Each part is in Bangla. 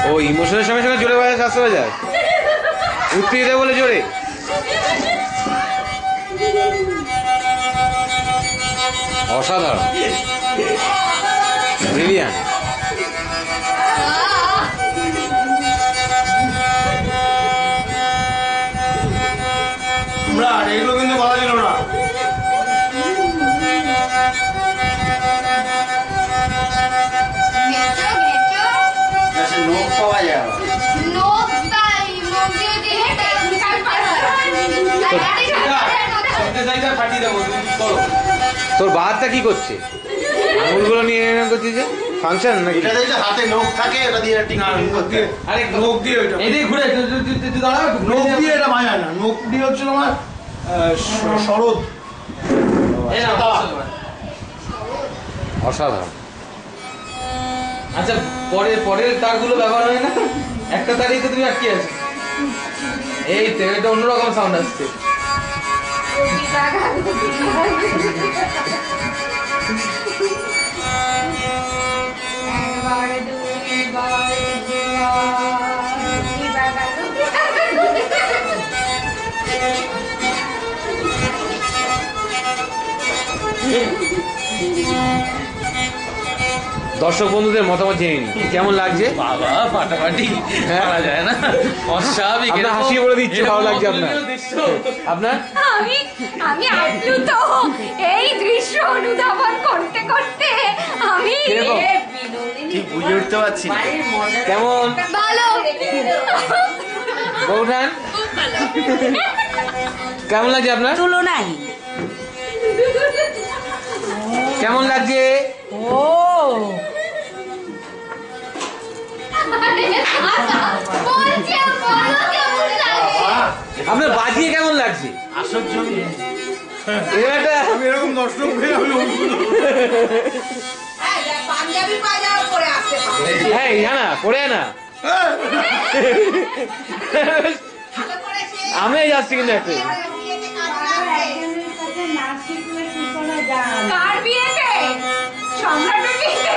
ও ইমোশনের সঙ্গে সঙ্গে জোরে বাজায় শাস্ত্র বাজায় উত্তেজিত বলে জোরে। অসাধারণ, ব্রিলিয়ান্ট। এগুলো কিন্তু বলা ছিল না। নোক পাওয়া যায়, তোর বাহারটা কি করছে? আঙুলগুলো নিয়ে করছিস যে ফাংশন নাকি? হাতে নোক থাকে, এটা দিয়ে আরে নোক দিয়ে ওইটা ঘুরে নোক দিয়ে এটা বাজায় না। নোক দিয়ে হচ্ছে তোমার শরৎ। অসাধারণ। আচ্ছা পরের তারগুলো ব্যবহার হয় না? একটা তারই তো তুমি আটকে আছো। এই তো এটা অন্যরকম সাউন্ড আসছে। দর্শক বন্ধুদের মতামত জেনে নি কেমন লাগছে। বাবা ফাটাফাটি বলা যায় না, অস্বাভাবিক। আপনার হাসি বলে দিচ্ছে ভালো লাগছে আপনার। আপনার আমি আপ্লুত এই দৃশ্য অনুধাবন করতে করতে আমি ঠিক বুঝে উঠতে পারছি কেমন ভালো বৌঠান কেমন লাগছে আপনার? তুলনায় কেমন লাগছে? ও আপনার বাজিয়ে কেমন লাগছে? আসল জমি আমি এরকম দর্শক হয়ে আমি পাঞ্জাবি পায়জামা পরে আসতে পারে। হ্যাঁ জানা পড়ে না আমি যাচ্ছি কিন্তু একটা কার বিয়েতে? সম্রাটের বিয়েতে?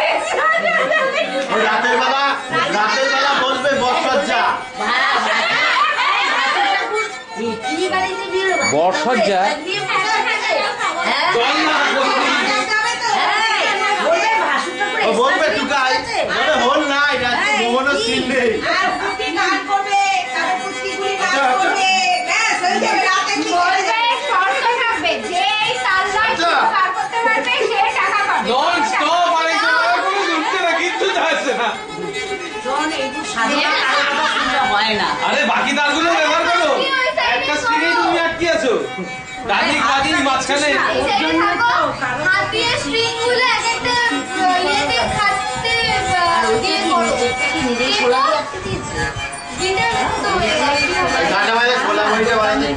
রাতের বেলা বসবে বর্ষজ্জা। বর্ষজ্জা বলবে টুকাই হল নাই, মোহনের সিন নেই। আরে বাকি তারগুলো ব্যবহার করো, একটা স্ক্রিনে তুমি আটকে আছো, দাদি দাদি মাঝখানে হাতিয়ে স্ট্রিং গুলো এক একটা ইয়েতে খাটতে দিয়ে করো। নিজেই খোলা রাখতে দিয়েছে গিটার তো গানা বাজে খোলা বইটা বাজে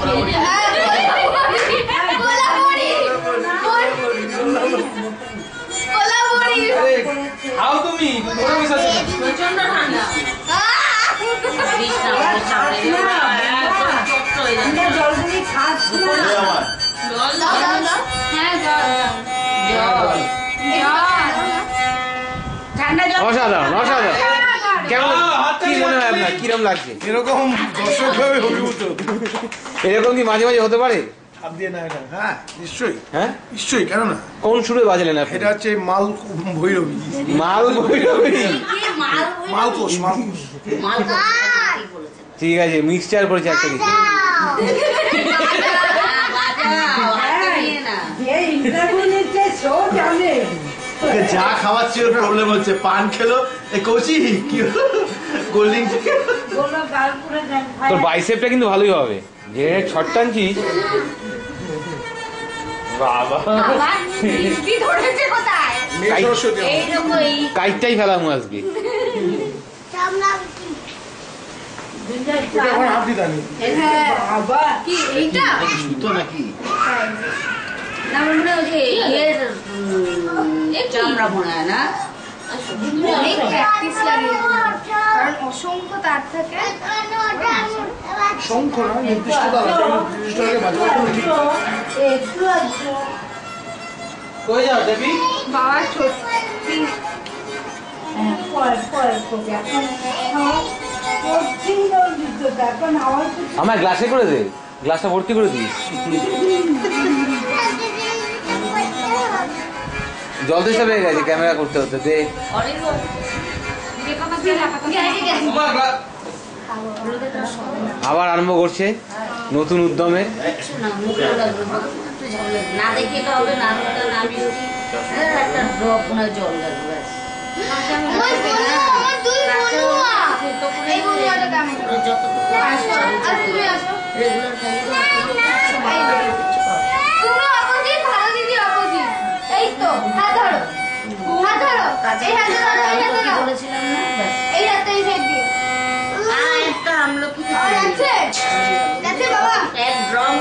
খোলা বই। খাও তুমি ওরা বসে আছো প্রচন্ড ঠান্ডা। অসাধারণ অসাধারণ। কেমন কি মনে হয় আপনার, কিরম লাগছে? এরকম দর্শক ভাবে অভিভূত এরকম কি মাঝে মাঝে হতে পারে? হাত দিয়ে না এটা? হ্যাঁ নিশ্চয়ই, হ্যাঁ নিশ্চয়ই, কেন না? কোন সুরে বাজালেন আপনি? এটা হচ্ছে মাল ভৈরবী। মাল ভৈরবী, মালকোষ মালকোষ। ঠিক আছে মিক্সচার করেছে একটা কিছু। যা খাওয়াচ্ছি ওর প্রবলেম হচ্ছে, পান খেলো কৌচি কি কোল্ড ড্রিঙ্ক। তোর বাইসেপটা কিন্তু ভালোই হবে যে ছট টানছিস। বাবা কাইটটাই ফেলাম আজকে। সুতো নাকি? চামড়া মনে হয় না, অনেক প্র্যাকটিস লাগে কারণ অসংখ্য তার থাকে। শঙ্খ না, নির্দিষ্ট তার আছে, নির্দিষ্ট আগে বাজাতে কই যাও দেবী? বাবা সত্যি আমার গ্লাসে করে দে, গ্লাসটা ভর্তি করে দিস। জল তেষ্টা পেয়ে গেছে ক্যামেরা করতে হতে দে। আবার আরম্ভ করছে নতুন উদ্যমে। না দেখে এটা হবে না, না মিষ্টি একটা ড্রপ না জল লাগবে। আমার দুই বন্ধুয়া এই বন্ধুয়াটা কেমন আর তুমি আসো রেগুলার তুমি অপোজিট ভালো দিদি অপোজিট এই তো হাত ধরো এই হাতে ধরো এই হাতে ধরো বলেছিলাম না, ব্যাস। এই হাতে এই সাইড দিয়ে একটা আমলকি আর আছে আছে বাবা এক ড্রপ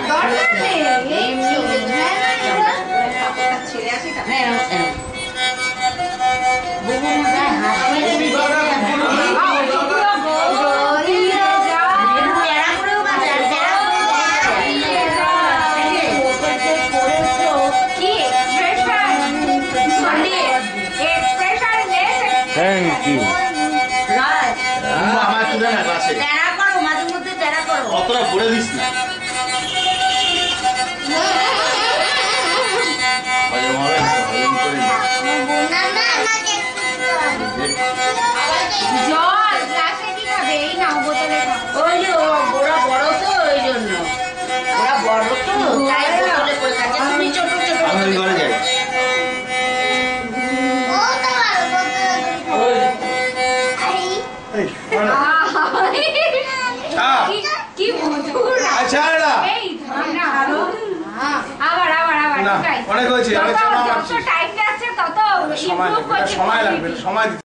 দরকার নেই এমনি ছেড়ে আসি তা বুবু মশাই হাসি থ্যাংক ইউ। আমার একটু দে না গ্লাসে, টেরা করো, মাঝে মধ্যে টেরা করো। অতটা ভরে দিস না। হজম হবে না তো, হজম করে নি। জল গ্লাসে কি খাবে এই নাও বোতলে খাও ওই যে ওরা বড় তো ওই জন্য, ওরা বড় তো তাই বোতলে করে খাচ্ছে। তুমি ছোট ছোট আমি ওই ঘরে যাই। এই, ঘরে না। কি মধুর আচ্ছা না, এই ঠান্ডা আবার না, ঠিক আছে অনেক হয়েছে, যত আমি চাপা যত মারছি। টাইম যাচ্ছে তত সময় ইমপ্রুভ লাগবে, করছে সময় লাগবে, সময় দিতে